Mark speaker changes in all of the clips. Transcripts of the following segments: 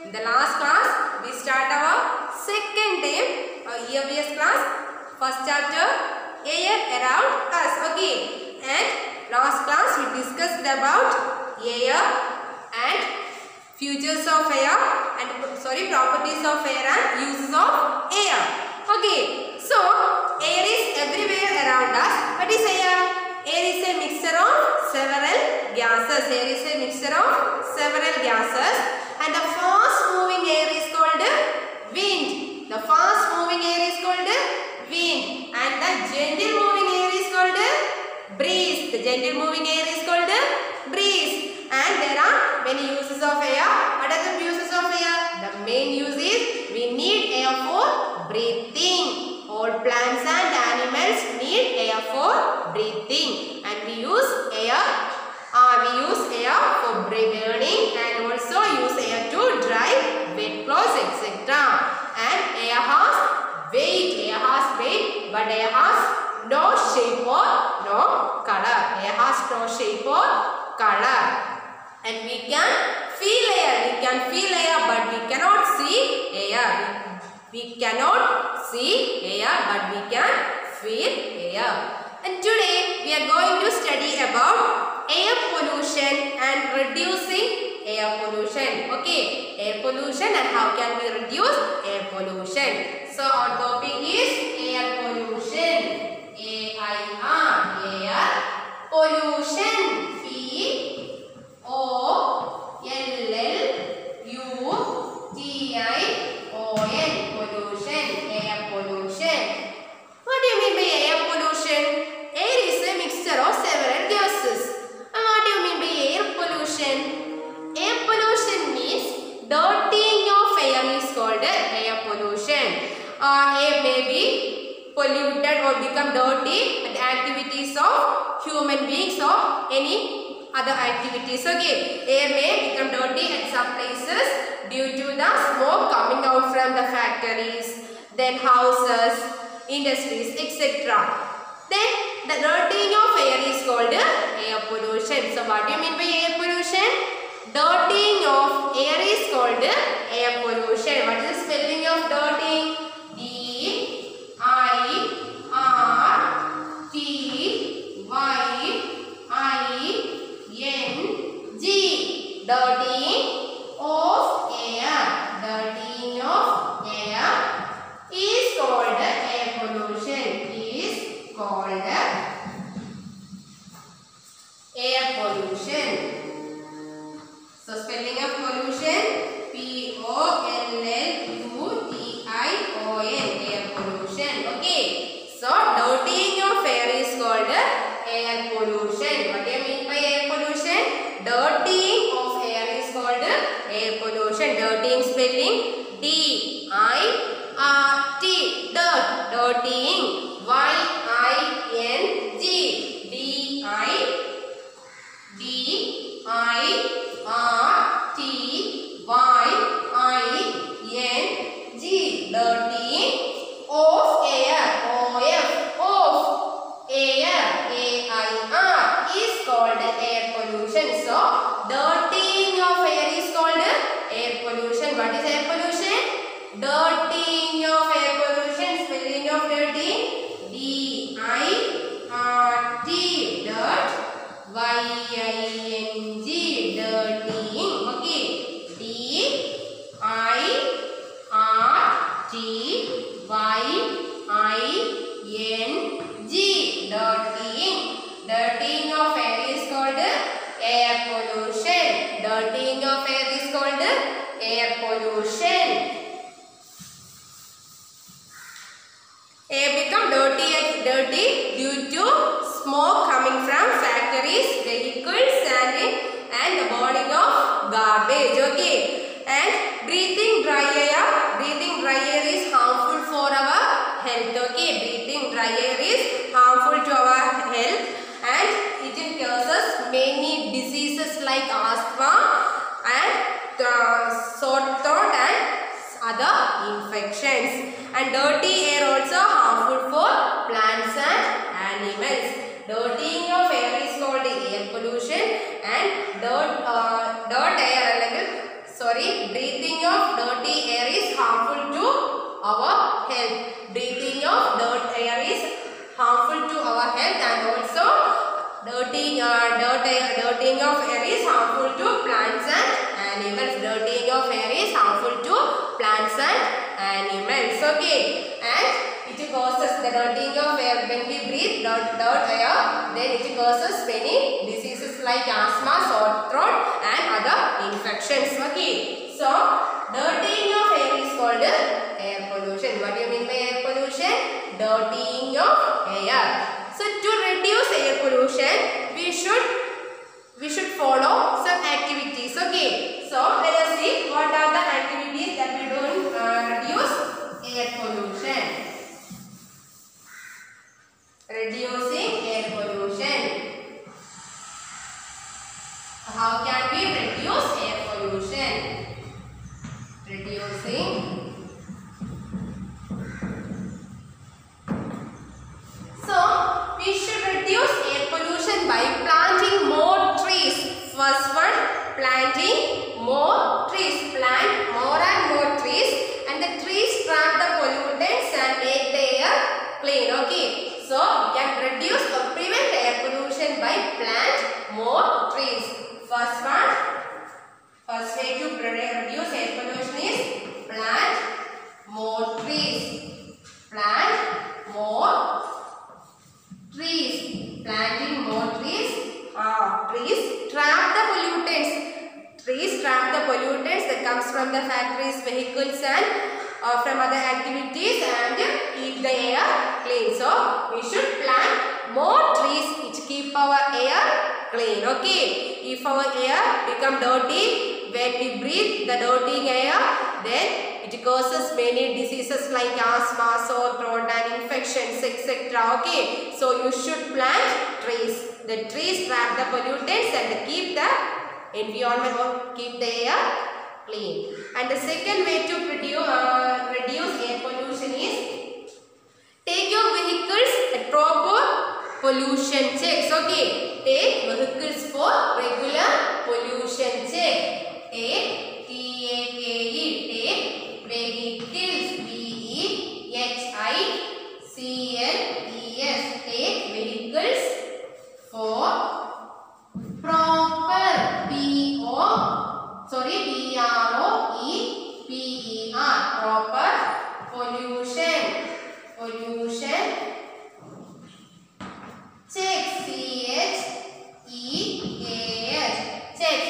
Speaker 1: in the last class we start our second day EVS class, first chapter air around us. Okay, and last class we discussed about air and features of air and properties of air and uses of air. Okay, so air is everywhere around us. What is air? Air is a mixture of several gases. Air is a mixture of several gases, and the fast moving air is called wind. The fast moving air is called wind, and the gentle moving air is called breeze. The gentle moving air is called breeze. And there are many uses of air. What are the uses of air? The main use is we need air for breathing. All plants and animals need air for breathing, and we use air for burning, and also use air to dry wet clothes, etc. And air has weight, but air has no shape or no color. Air has no shape or color, and we can feel air, but we cannot see air. We cannot see air, but we can feel air. And today we are going to study about air pollution and reducing air pollution. Okay, air pollution and how can we reduce air pollution. So our topic is air pollution. A-I-R, air pollution. P-O-L-L-U-T-I-O-N, pollution, air pollution. What do you mean by air pollution? Air is a mixture of several gases. And what do you mean by air pollution? Air pollution means dirtying of air is called air pollution. Air may be polluted or become dirty at the activities of human beings or any other activities. Okay, air may become dirty at some places due to the smoke coming out from the factories, then houses, industries, etc. Then the dirtying of air is called air pollution. So what do you mean by air pollution? Dirtying of air is called air pollution. What is the spelling of dirtying? D-I-R-T-Y-I-N-G, dirtying of air. Dirtying of air is called air pollution. Is called air pollution. So spelling of pollution, P-O-L-L-U-T-I-O-N, air pollution. Okay. So dirtying of air is called air pollution. What do you mean by air pollution? Dirtying of air is called air pollution. Dirtying spelling D-I-R-T, dirt, dirtying, Y-I-N-G, D-I-D-I-R-T-Y-I-N-G, dirtying of air, of air, A-I-R, is called air pollution. So dirtying of air is called air pollution. What is air pollution? Dirtying of air pollution. Spelling of dirty, D-I-R-T, dirt, Y-I-N-G, dirtying. Okay, D-I-R-T-Y-I-N-G, dirtying. Dirtying of air is called air pollution. Dirtying of air is called air pollution. Air become dirty due to smoke coming from factories, vehicles, and the burning of garbage. Okay, and breathing dry air is harmful for our health. Okay, breathing dry air is harmful to our health, and it causes many diseases like asthma and sore throat and other infections. And dirty air also harmful for plants and animals. Dirtying of air is called air pollution, and dirt air breathing of dirty air is harmful to our health. Breathing of dirt air is harmful to our health, and also dirtying of air is harmful to plants and animals. Dirtying of air is harmful to plants and animals. Okay, and it causes the dirtying of air. When we breathe dirt air, then it causes many diseases like asthma, sore throat, and other infections. Okay, so dirtying of air is called air pollution. What do you mean by air pollution? Dirtying of air. So to reduce air pollution, we should follow some activities. Okay, so let us see what are the activities that we do to reduce air pollution. Reducing air pollution. How can we reduce air pollution? Reducing. So we should reduce air pollution by planting more trees. First one, planting more trees. Plant more and more trees, and the trees trap the pollutants and make the air clean. Okay, so we can reduce or prevent air pollution by plant more trees. First way to reduce air pollution is plant more trees. Plant more trees. Planting more trees. Trees trap the pollutants. Trees trap the pollutants that comes from the factories, vehicles, and from other activities, and keep the air clean. So we should plant more trees which keep our air clean. Okay. If our air become dirty when we breathe the dirty air, then it causes many diseases like asthma, sore throat, and infections, etc. Okay, so you should plant trees. The trees trap the pollutants and keep the environment or keep the air clean. And the second way to reduce air pollution is take your vehicles at proper pollution checks. Okay, take vehicles for regular pollution check. Take vehicles, vehicles, take vehicles for proper proper pollution check.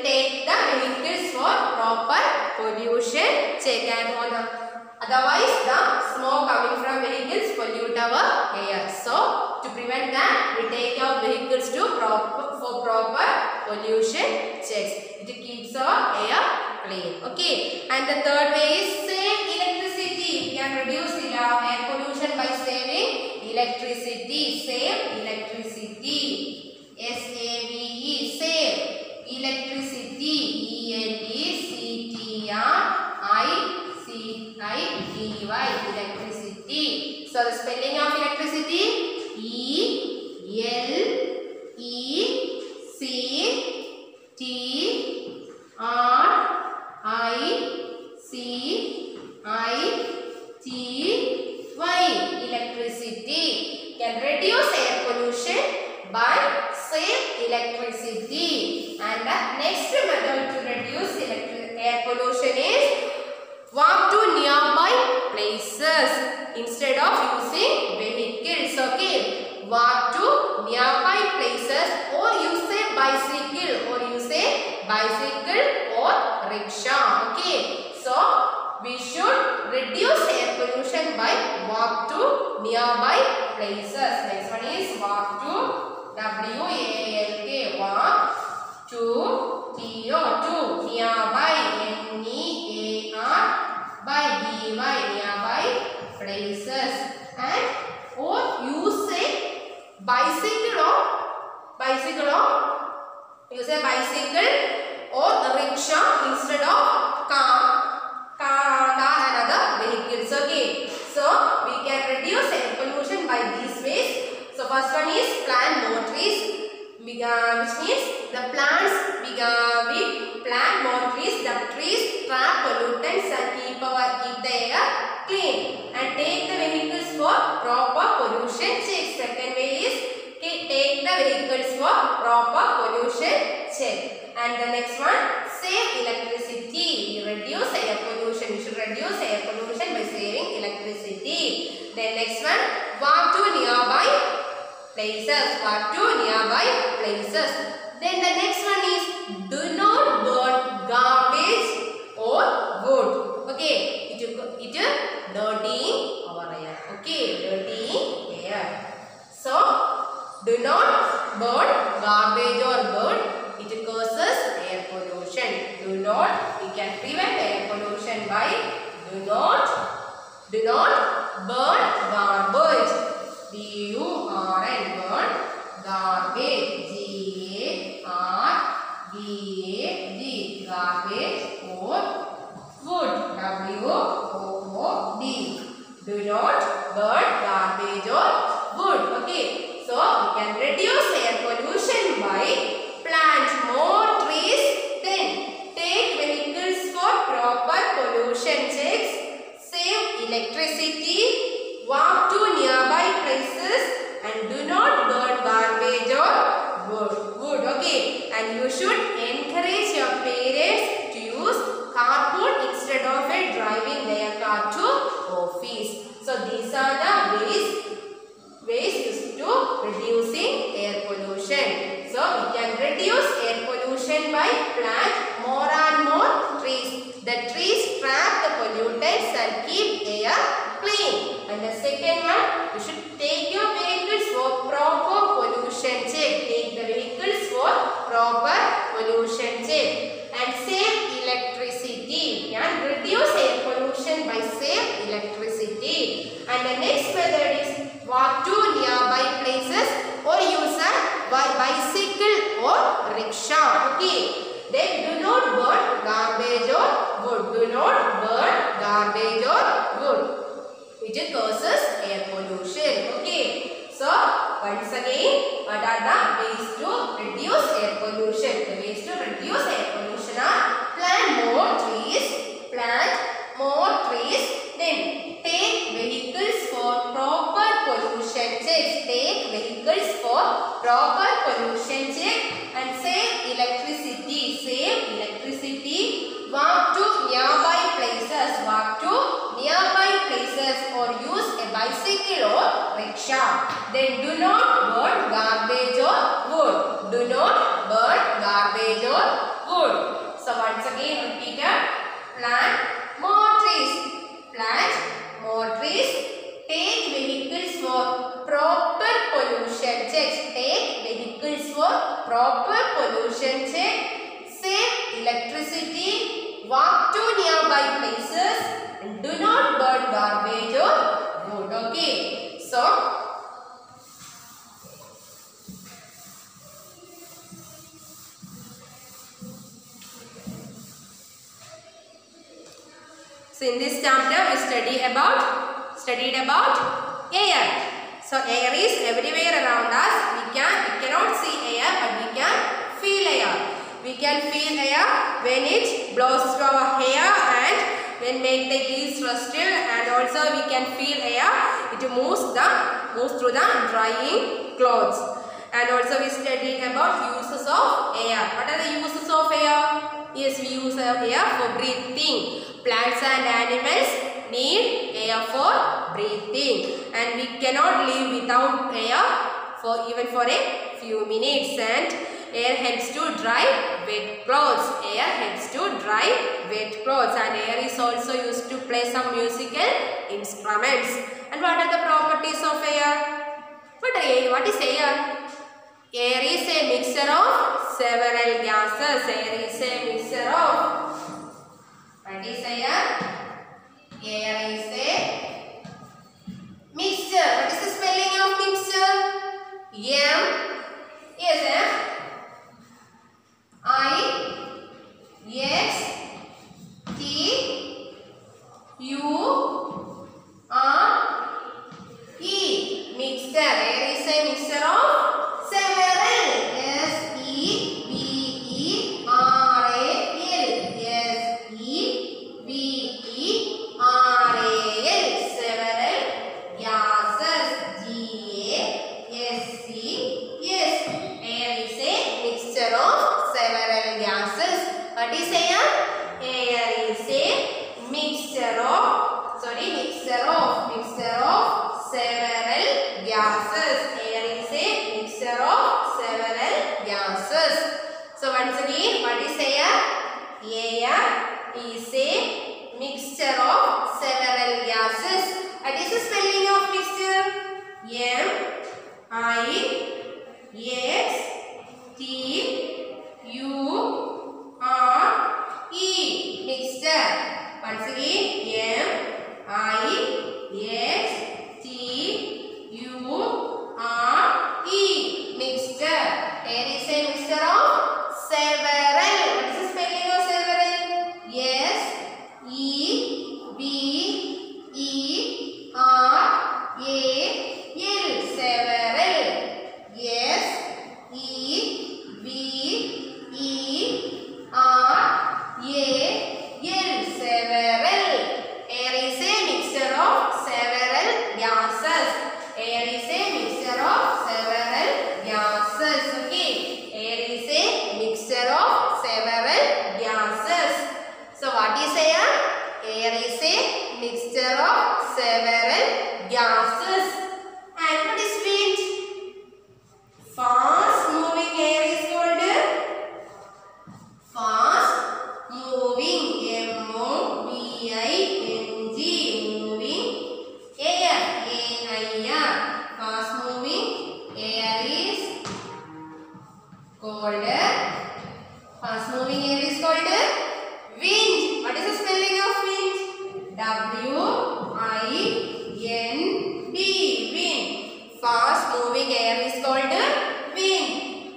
Speaker 1: Take the vehicles for proper pollution check, and otherwise the smoke coming from vehicles pollute our air. So to prevent that, we take our vehicles for proper pollution checks. It keeps our air clean. Okay, and the third way is save electricity. We can reduce air pollution by saving electricity. Save electricity. SAVE, save electricity. ELECTRICITY, electricity. So the spelling of electricity: ELECTRICITY, electricity. Can reduce air pollution by save electricity. And the next method to reduce air pollution is walk to nearby places instead of using vehicles. Okay, walk to nearby places, or use a bicycle, or rickshaw. Okay, so we should reduce air pollution by walk to nearby places. Next one is walk to WALK, walk to TO, nearby, nearby places, and or use a bicycle or a rickshaw instead of car and other vehicles. Okay, so we can reduce air pollution by these ways. So first one is plant more trees, which means the plants we plant more the next one, save electricity. Reduce air pollution. You should reduce air pollution by saving electricity. Then next one, walk to nearby places. Walk to nearby places. Then the next one is, do not burn garbage or wood. Okay, it dirtying our air. Okay, dirtying air. So, do not burn garbage or wood. It causes air pollution. Do not, we can prevent air pollution by do not burn garbage. B-U-R-N, burn garbage. G-A-R-B-A-G, garbage or wood. W-O-O-D. Do not burn garbage or wood. Okay, so we can reduce air pollution by plant more trees. Then take vehicles for proper pollution checks. Save electricity. Walk to nearby places and do not burn garbage or wood. Okay, and you should encourage your parents to use carpool instead of driving their car to office. So these are the ways used to reducing air pollution. So we can reduce air pollution by plant more and more trees. The trees trap the pollutants and keep air clean. And the second one, you should take your vehicles for proper pollution check. Take the vehicles for proper pollution check. And save electricity. And reduce air pollution by save electricity. And the next method is walk to nearby places or use a bicycle or rickshaw. Okay. Then do not burn garbage or wood. Do not burn garbage or wood. Which causes air pollution. Okay. So once again, what are the ways to reduce air pollution? The ways to reduce air pollution are plant more trees. Then take vehicles for proper pollution checks. Take vehicles for proper pollution check and save electricity. Save electricity. Walk to nearby places. Walk to nearby places or use a bicycle or rickshaw. Then do not burn garbage or wood. Do not burn garbage or wood. So once again repeat it. Plant more trees. Plant more trees. Take vehicles for proper pollution checks. Take vehicles for proper pollution check. Save electricity. Walk to nearby places. And do not burn garbage or wood. Okay. So in this chapter we studied about air. So air is everywhere around us. We cannot see air, but we can feel air. We can feel air when it blows through our hair and when make the leaves rustle, and also we can feel air. It moves through the drying clothes. And also we studied about uses of air. What are the uses of air? Yes, we use air for breathing. Plants and animals need air for breathing, and we cannot live without air even for a few minutes. And air helps to dry wet clothes. Air helps to dry wet clothes, and air is also used to play some musical instruments. And what are the properties of air? What is air? Air is a mixture of several gases. Air is a mixture of. What is air? Air is a mixture. What is the spelling of mixture? M-I-X-T-U-R-E. Mixture. Air is a mixture of several. S-E-V-E-R-A-L. here? Air is a mixture of several gases. Air is a mixture of several gases. So once again, what is air? Air is a mixture of several gases. What is the spelling of mixture? M-I-X-T-U-R-E. Mixture. Once again, M-I-X-T-U-R-E. Mixture. Air is a mixture of several. What is the spelling of several? S-E-V-E-R-A-L. Several. S-E-V-E-R-A-L. Several. Air is a mixture of several gases. Air is a mixture of several gases. Okay. Air is a mixture of several gases. So what is air? Air is a mixture of several gases. And what is wind? Fast moving air is called fast moving. M-O-V-I-N-G. Moving air. A-I-R. Fast moving air is called wind. What is the spelling of wind? W-I-N-D. Wind. Fast moving air is called wind.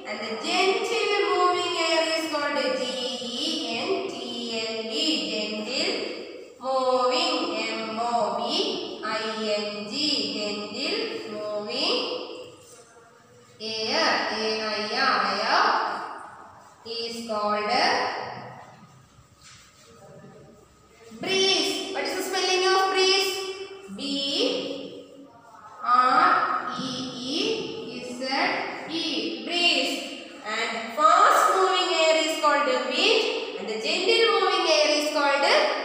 Speaker 1: And the gentle moving air is called G-E-N-T-L-E. Gentle moving. M-O-V-I-N-G. Gentle moving air. A-I-R. Is called breeze. What is the spelling of breeze? B-R-E-E-Z-E. Breeze. And fast moving air is called wind. And the gentle moving air is called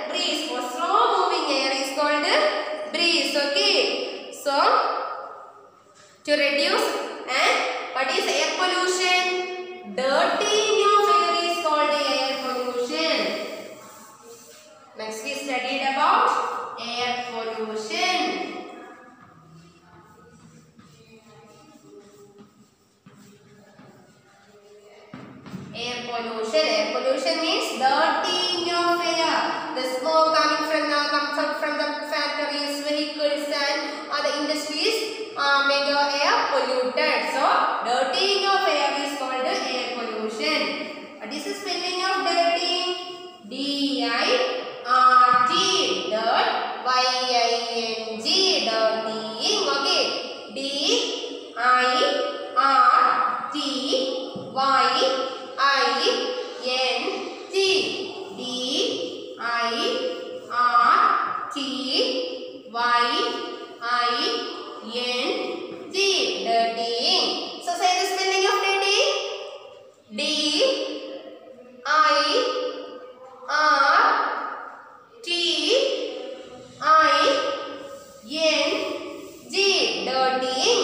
Speaker 1: breeze. For slow moving air is called breeze. Okay. So to reduce, and what is air pollution? Dirtying of air is called air pollution. Next we studied about air pollution. Air pollution means dirtying of air. The smoke comes out from the factories, vehicles and other industries make the air polluted. So dirtying of air is called air pollution. What is the spelling of dirtying? D-I-R-T. Dirt. Y-I-N-G. Dirtying. Okay. D-I-R-T-Y-I-N-G. D-I-R-T-Y-I-N-G. Dirtying. So say the spelling of dirtying. D-I-R-T-I-N-G. Dirtying.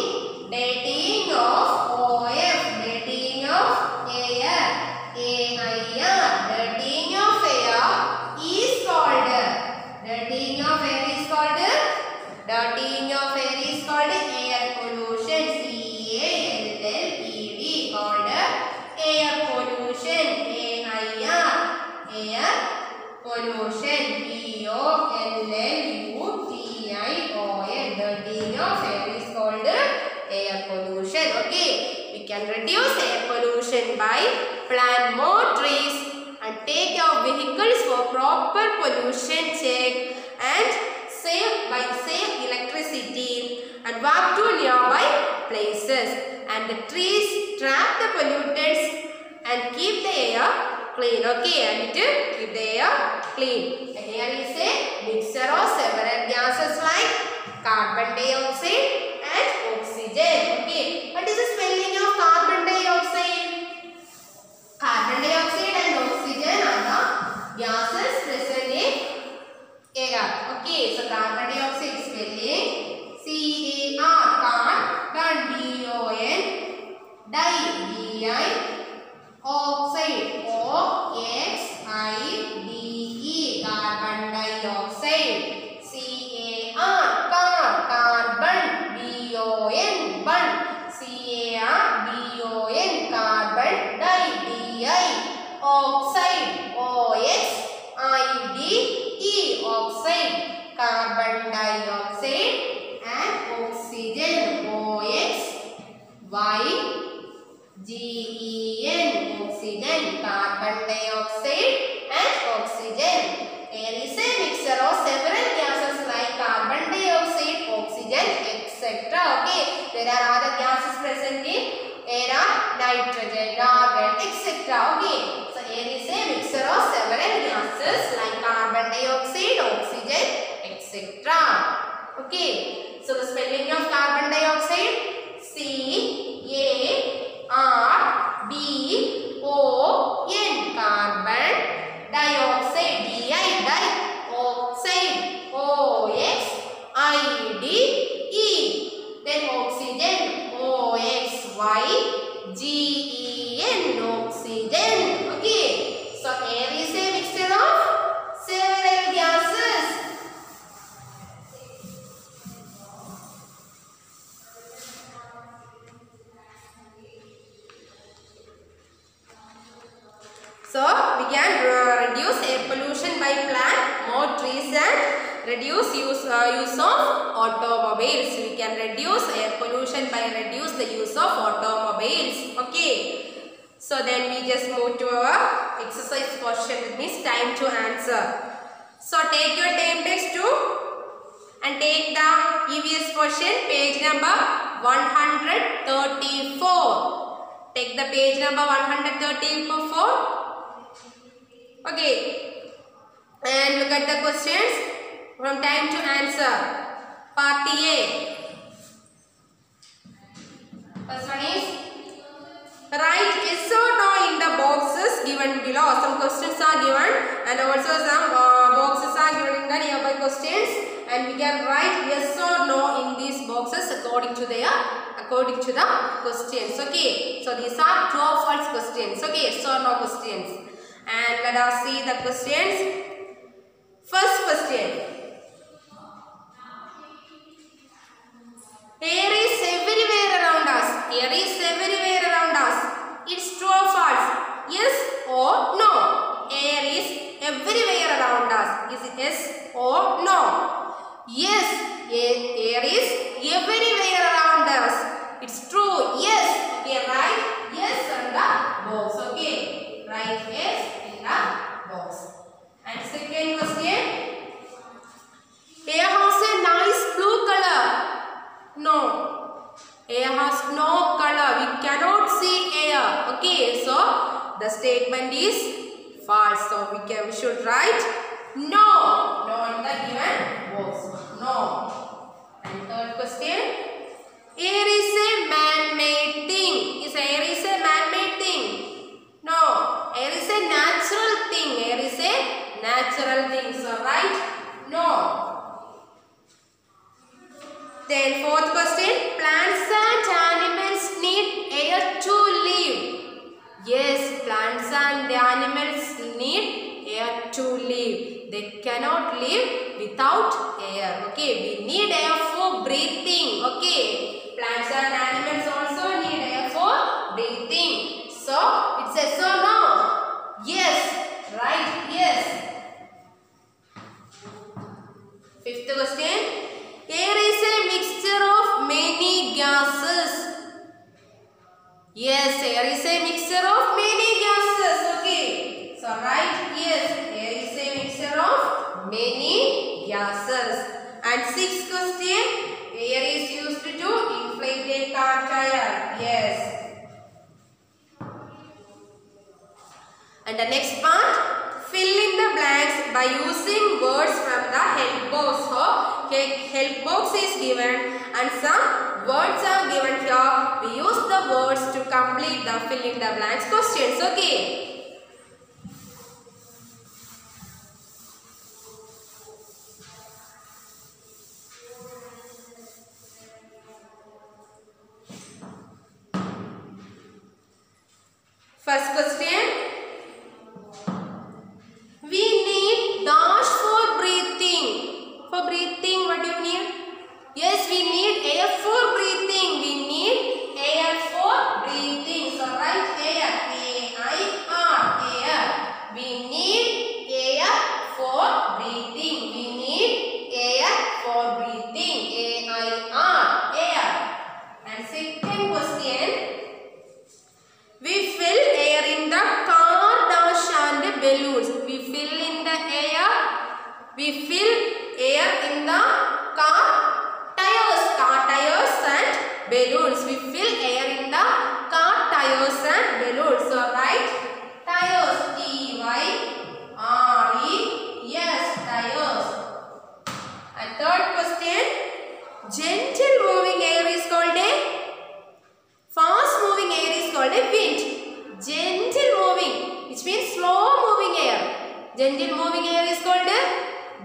Speaker 1: Dirtying of OF. Dirtying of air. A-I-R. Dirtying of air is called. Dirtying of air is called. Dirtying of air is called air pollution. C-A-L-L-E-D. Called air pollution. A-I-R. Air pollution. P-O-L-L-U-T-I-O-N. Dirtying of air is called air pollution. Okay. We can reduce air pollution by plant more trees and take our vehicles for proper pollution check and save electricity and walk to nearby places. And the trees trap the pollutants and keep the air clean. Okay, and to keep the air clean. The air is a mixture of several gases like carbon dioxide and oxygen. Okay, what is the spelling of carbon dioxide? Carbon dioxide and oxygen are the dioxide, carbon dioxide and oxygen, OX, Y, GEN, oxygen, carbon dioxide and oxygen. Air is a mixture of several gases like carbon dioxide, oxygen, etc. Okay, there are other gases present in air are nitrogen, argon, etc. Okay, so air is a mixture of several gases like carbon dioxide, oxygen, etc. Okay, so the spelling of carbon dioxide: C-A-R-B-O-N, carbon dioxide, dioxide, O-X-I-D-E. Then oxygen, O-X-Y-G-E-N, oxygen. Okay, so air is a mixture of several gases. So we can reduce air pollution by plant more trees and reduce use of automobiles. We can reduce air pollution by reduce the use of automobiles. Okay. So then we just move to our exercise portion. It means time to answer. So take your time text too and take the EVS portion, page number 134. Take the page number 134. Okay, and look at the questions from time to answer. Part A. First one is write yes or no in the boxes given below. Some questions are given and also some boxes are given in the nearby questions, and we can write yes or no in these boxes according to the questions. Okay, so these are true or false questions. Okay, yes or no questions. And let us see the questions. First question. Air is everywhere around us. Air is everywhere around us. It's true or false? Yes or no? Air is everywhere around us. Is it yes or no? Yes, air is everywhere around us. It's true. Yes. Okay, write yes on the box. Okay, write yes in the box. And second question. Air has a nice blue color. No. Air has no color. We cannot see air. Okay, so the statement is false. So we should write no. No in the given box. No. And third question. Air is a man-made thing. Air is a man-made thing? No. Air is a natural thing. Air is a natural thing. So write no. Then fourth question. Plants and animals need air to live. Yes, plants and animals need air to live. They cannot live without air. Okay, we need air for breathing. Okay, plants and animals also need air for breathing. So it says so no. Yes, right? Yes. Fifth question. Air is a mixture of many gases. Yes, air is a mixture of many gases. Okay, so write yes. Air is a mixture of many gases. And sixth question. Air is used to inflate a car tire. Yes. And the next part, fill in the blanks by using words from the help box. So, help box is given and some words are given here. We use the words to complete the fill in the blanks questions. Okay. First question. We need dash for breathing. For breathing, what do you need? Yes, we need air for breathing. We need air for breathing. So write air. A-I-R. Air. We need air for breathing. We need We fill air in the car tires and balloons. We fill air in the car tires and balloons. So write tires, T-Y-R-E-S, tires. And third question, gentle moving air is called a, fast moving air is called a wind. Gentle moving, which means slow moving air. Gentle moving air is called a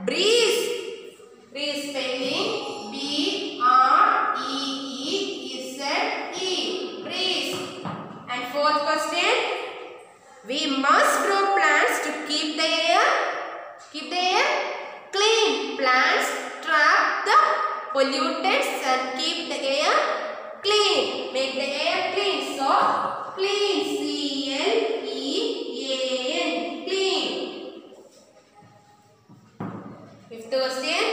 Speaker 1: breeze. Breeze spelling B-R-E-E-Z-E. Breeze. And fourth question, we must grow plants to keep the air clean. Plants trap the pollutants and keep the air clean. Make the air clean. So clean, C-L-E-A-N, clean. Fifth question,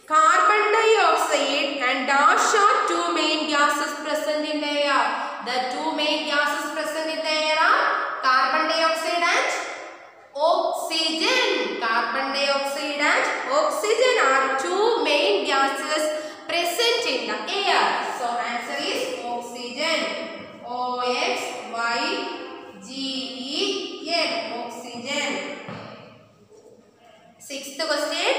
Speaker 1: carbon dioxide and dash are two main gases present in the air. The two main gases present in the air are carbon dioxide and oxygen. Carbon dioxide and oxygen are two main gases present in the air. So answer is oxygen. O-X-Y-G-E-N, oxygen. Sixth question,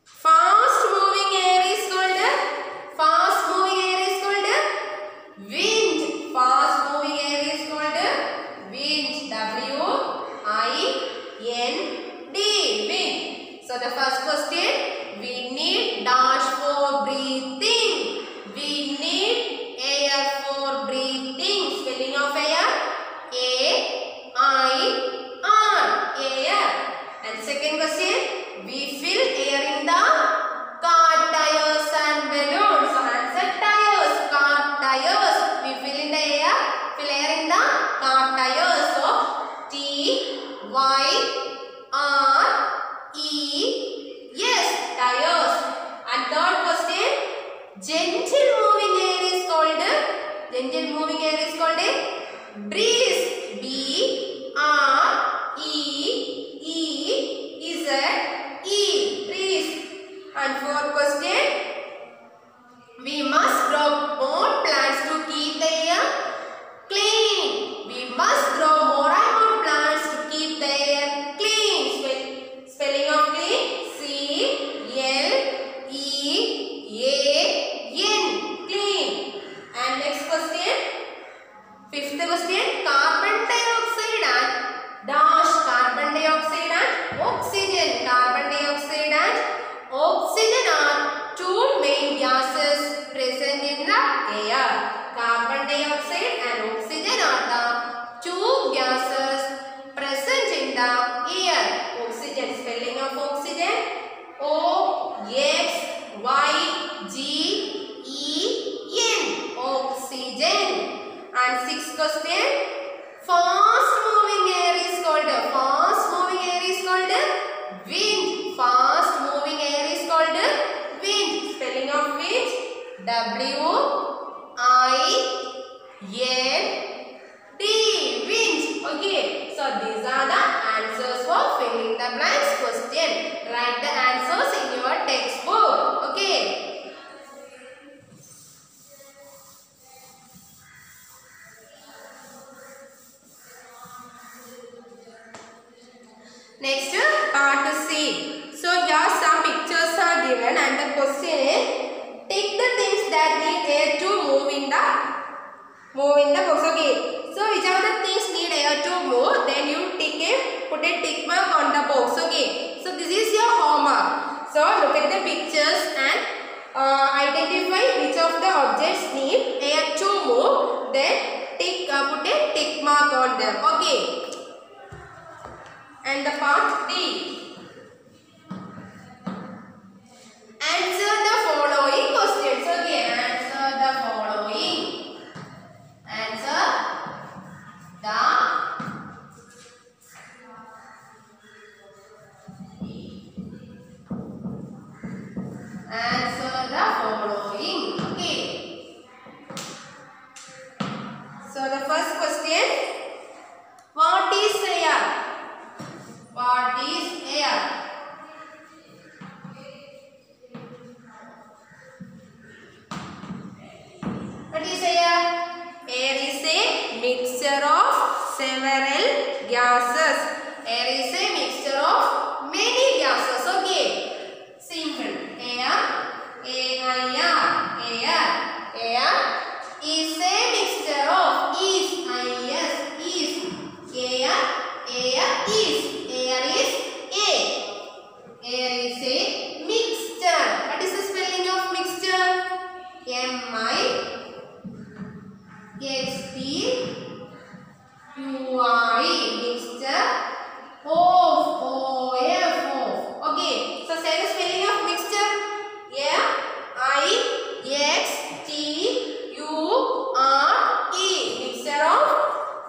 Speaker 1: fast moving air is called wind. Fast moving air is called wind. W-I-N-D, wind. So the first question, we need dash for breathing. We need air for breathing. Spelling of air, A-I-R, air. And second question, we fill air in the car tires and balloons. So answer tires, car tires. We fill in the air, fill air in the car tires. So T-Y-R-E-S, tires. And third question, gentle moving air is called breeze. B-R-E-E-Z-E, breeze. And fourth question, we must grow more plants to keep the air clean. We must grow more and more plants to keep the air clean. Spelling of clean, C-L-E-A-N, clean. And next question, fifth question, carbon dioxide and dash. Carbon dioxide and oxygen. Carbon dioxide and oxygen are two main gases present in the air. Carbon dioxide and oxygen are the two gases present in the air. Oxygen, spelling of oxygen, O-X-Y-G-E-N, oxygen. And sixth question, fast moving air is called wind. Fast moving air is called wind. Spelling of wind, W-I-N-D, wind. Okay, so these are the answers for filling the blanks question. Write the answers in your textbook. Okay. Next, part C. So here some pictures are given and the question is, take the things that need air to move in the box. Okay. So which are the things need air to move? Then you put a tick mark on the box. Okay. So this is your homework. So look at the pictures and identify which of the objects need air to move. Then put a tick mark on them. Okay. And the part D. Answer the following questions. Okay, answer the following. Answer the following. Okay. So the first question, what is several gases. Air is a mixture of many gases. Okay. Simple. Air. A-I-R. Air. Air is a mixture of is. I-S. Is. Air. Air is. Air is A. Air is a mixture. What is the spelling of mixture? M-I-X-T-U-R-E. Mixture. Of. O-F. Of. Okay. So say the spelling of mixture. M-I-X-T-U-R-E. Mixture of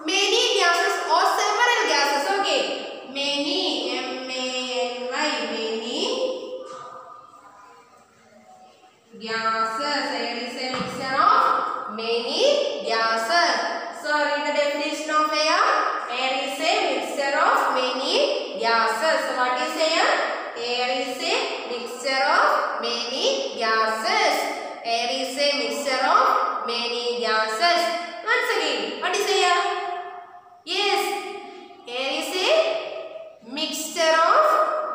Speaker 1: many gases or several gases. Okay. Many. M-A-N-Y. Many gases. Air is a mixture of many gases. So read the definition of air. Air is a mixture of many gases. So what is air? Air is a mixture of many gases. Air is a mixture of many gases. Once again, what is air? Yes, air is a mixture of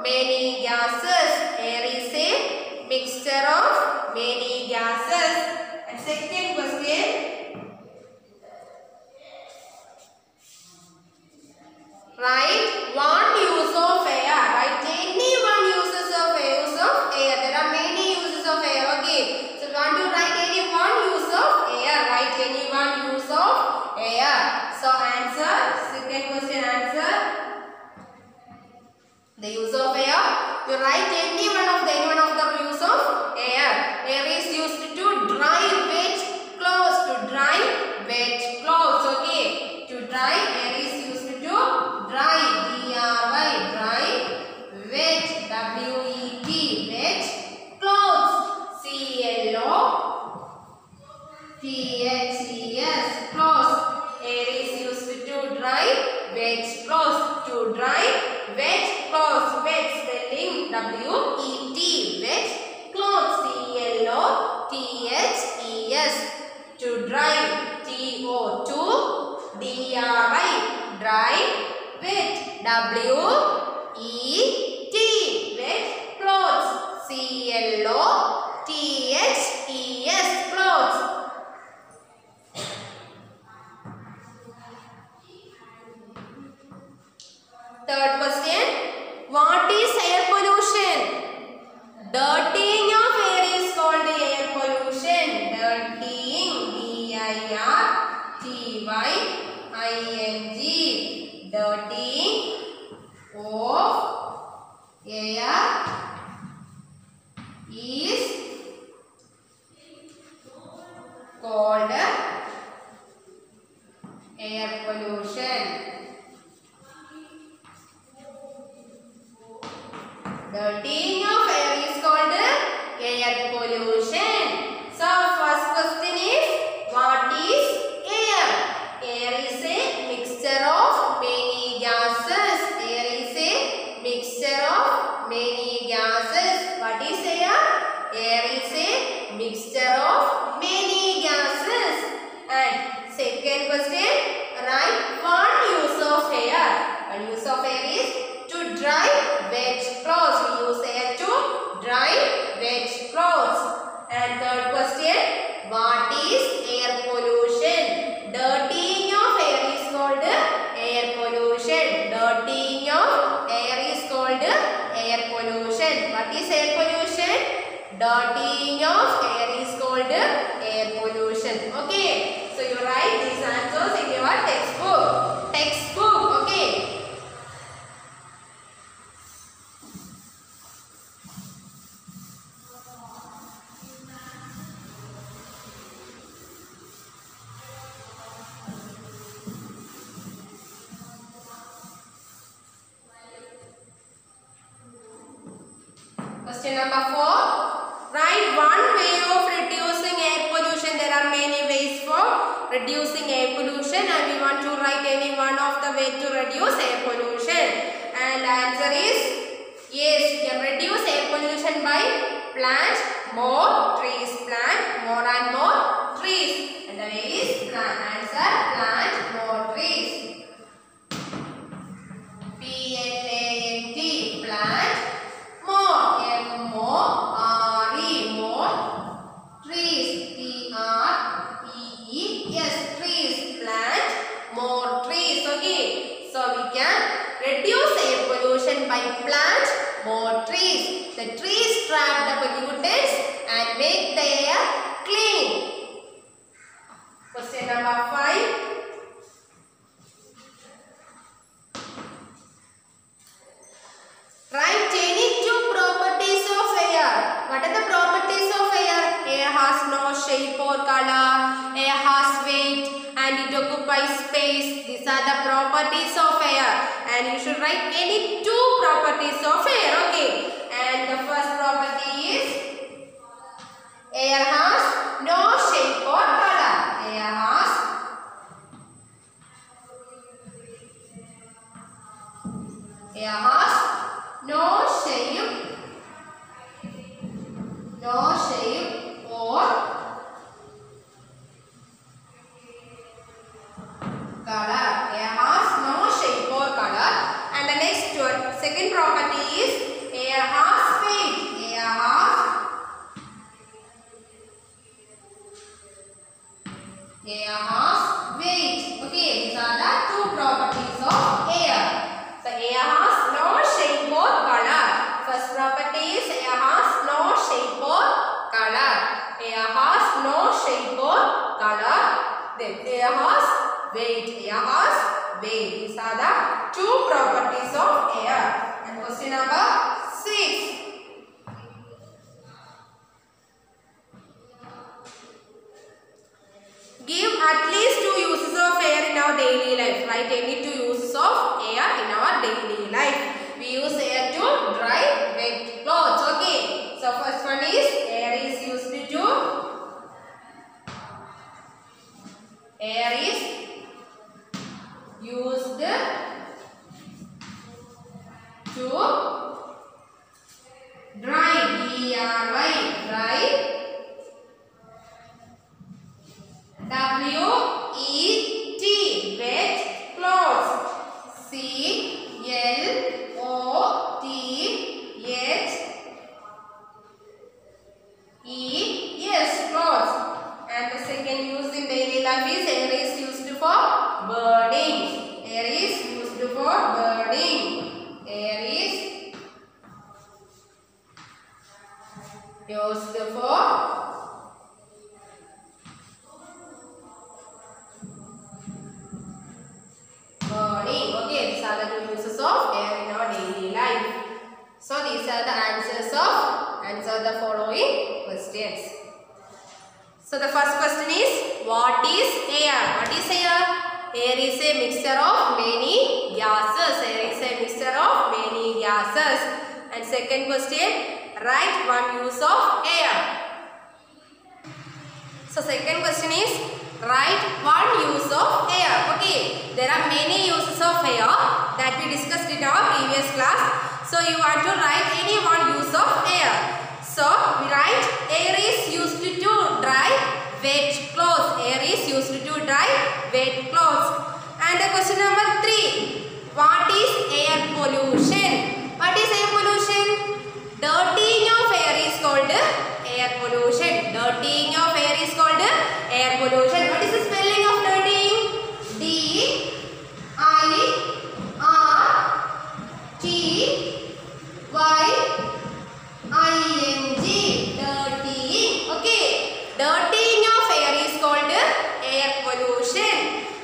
Speaker 1: many gases. Air is a mixture of many gases. And second question. Write one use of air. Write any one uses of air. There are many uses of air. Okay. So you want to write any one use of air. Write any one use of air. So answer. Second question answer. The use of air. You write any one of the use of air. Air is used to dry wet clothes. To dry wet clothes. Okay. To dry, air is used to dry. D-R-Y. Dry wet. W-E-T. Wet clothes. C-L-O-T-H-E-S. Clothes. Air is used to dry wet clothes. To dry wet clothes. Wet spelling W-E-T. Wet clothes. C-L-O-T-H-E-S. To dry. T-O. To D-R-Y. Dry wet. W-E-T. Wet clothes. C-L-O-T-H-E-S. Clothes. Third question. What is air pollution? Dirtying of air is called air pollution. Dirtying. D-I-R-T-Y-I-N-G. Dirtying of air is called air pollution. Dirtying of air is called air pollution. So first question is, what is air? Air is a mixture of many gases. Air is a mixture of many gases. What is air? Air is a mixture of many gases. And second question, write one use of air. One use of air is to dry wet clothes. We use air to dry wet clothes. And third question, what is air pollution? Dirtying of air is called air pollution. Dirtying of air is called air pollution. What is air pollution? Dirtying of air is called air pollution. Okay. So you write these answers in your textbook. Okay. Question number 4. Write one way of reducing air pollution. There are many ways for reducing air pollution, and we want to write any one of the way to reduce air pollution. And the answer is yes, you can reduce air pollution by plant more trees. Plant more and more trees. And the way is answer, plant more trees. I plant more trees. The trees trap the pollutants and make the air clean. Question number 5. Write any two properties of air. What are the properties of air? Air has no shape or color. Air has weight and it occupies space. These are the properties of air. And you should write any two properties of air. Okay. And the first property is air has no shape or color. Air has no shape or color. Air has no shape or color. And the next one, second property is air has weight. Air has weight. Okay, these are the two properties of air. So air has no shape or color. First property is air has no shape or color. Air has no shape or color. Then air has weight. Air has weight. These are the two properties of air. And question number 6. Give at least two uses of air in our daily life. Write any two uses of air in our daily life. We use air to dry wet clothes. Okay. So first one is air is used to dry. D-R-Y. Dry. W-E-T. Wet clothes. C-L-O-T-H-E-S. Clothes. And the second use in daily life is air is used for burning. Air is used for burning. Air is used for burning. Okay, these are the two uses of air in our daily life. So these are the answer the following questions. So the first question is, what is air? What is air? Air is a mixture of many gases. Air is a mixture of many gases. And second question, write one use of air. So second question is, write one use of air. Okay, there are many uses of air that we discussed in our previous class. So you want to write any one use of air. So we write air is used to dry wet clothes. Air is used to dry wet clothes. And the question number 3. What is air pollution? What is air pollution? Dirtying of air is called air pollution. Dirtying of air is called air pollution. What is the spelling of dirtying? D-I-R-T-Y-I-N-G. Dirtying. Okay. Dirtying of air is called air pollution.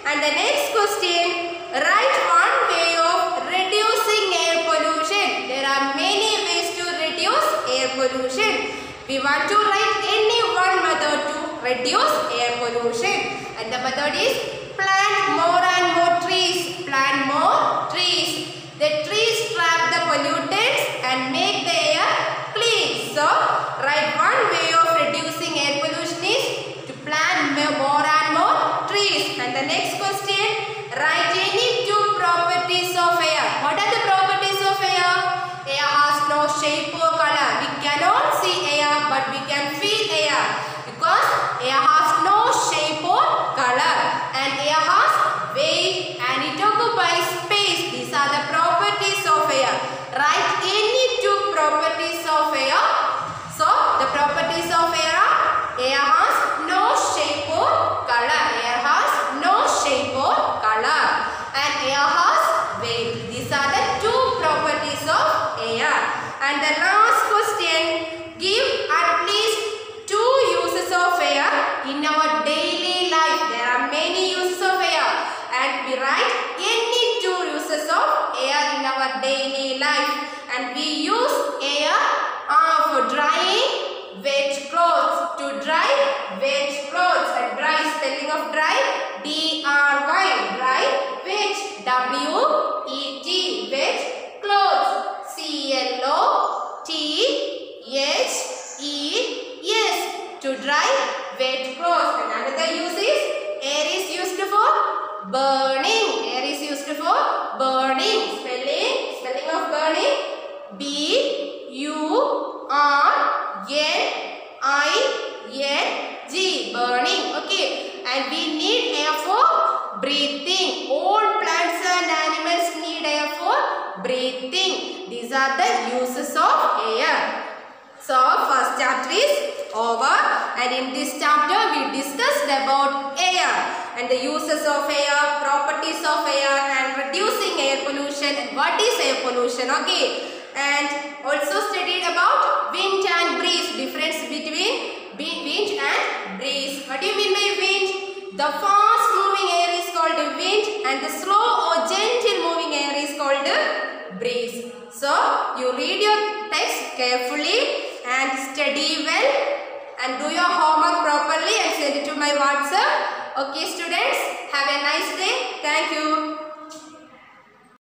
Speaker 1: And the next question, write one way of reducing air pollution. There are many ways to reduce air pollution. We want to write any one method to reduce air pollution. And the method is plant more and more trees. Plant more trees. The trees trap the pollutants and make the air clean. So, write one way of reducing air pollution is to plant more and more trees. And the next question, write any two properties of air. What are the properties of air? Air has no shape or color. We cannot see air, but we can feel air because air has no shape or color. And air has weight life. And we use air for drying wet clothes. To dry wet clothes. And dry, spelling of dry, D-R-Y, dry, wet, W-E-T, wet clothes, C-L-O-T-H-E-S, to dry wet clothes. And another use is air is used for burning. Air is used for burning. Spelling of burning, B-U-R-N-I-N-G, burning. Okay, and we need air for breathing. All plants and animals need air for breathing. These are the uses of air. So first chapter is over, and in this chapter we discussed about air and the uses of air, properties of air, and reducing air pollution and what is air pollution. Okay, and also studied about wind and breeze, difference between wind and breeze. What do you mean by wind? The fast moving air is called wind, and the slow or gentle moving air is called breeze. So you read your text carefully and study well and do your homework properly and send it to my WhatsApp. Okay students, have a nice day. Thank you.